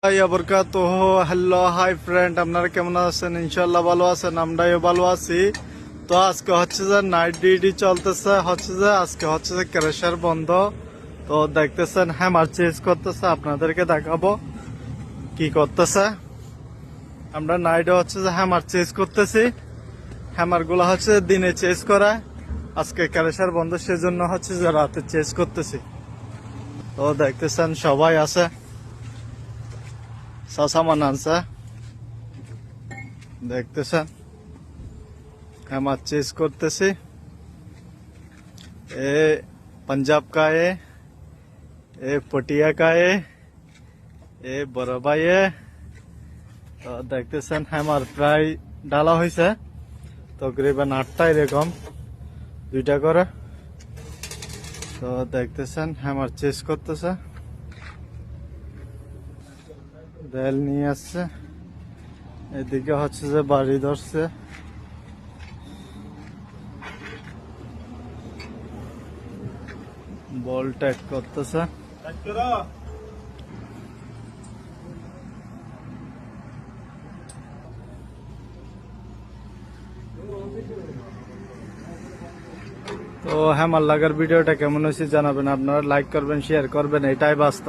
Hello hi friend, আপনারা কেমন আছেন? ইনশাল্লাহ ভালো আছেন, আমরাও ভালো আছি। তো আজকে হচ্ছে যে নাইট ডিউটি চলতেছে, হচ্ছে যে আজকে হচ্ছে যে ক্রেশার বন্ধ। তো দেখতেছেন হ্যামার চেঞ্জ করতেছে, আপনাদেরকে দেখাবো কি করতেছে। আমরা নাইটে হচ্ছে যে হ্যামার চেঞ্জ করতেছি। হ্যামার গুলো হচ্ছে দিনে চেঞ্জ করায়, আজকে ক্রেশার বন্ধ সেজন্য হচ্ছে যে রাতে চেঞ্জ করতেছি। তো দেখতেছেন সবাই আছে, সাসামান আনছে, দেখতেছেন हमारा चेस करते ए पंजाब का ए पटिया का ए बरबाई तो देखते हमार प्राय डाला हुई तकरीबन 8टा एरकम 2टा करे। तो देखते हमार चेस करते देल नहीं आसছে এদিকে হচ্ছে যে বাড়ি ধরছে। বল ট্যাগ করতেছে। তো হ্যামার লাগার ভিডিওটা কেমন হয়েছে জানাবেন, আপনারা লাইক করবেন, শেয়ার করবেন, এটাই বাস্তব।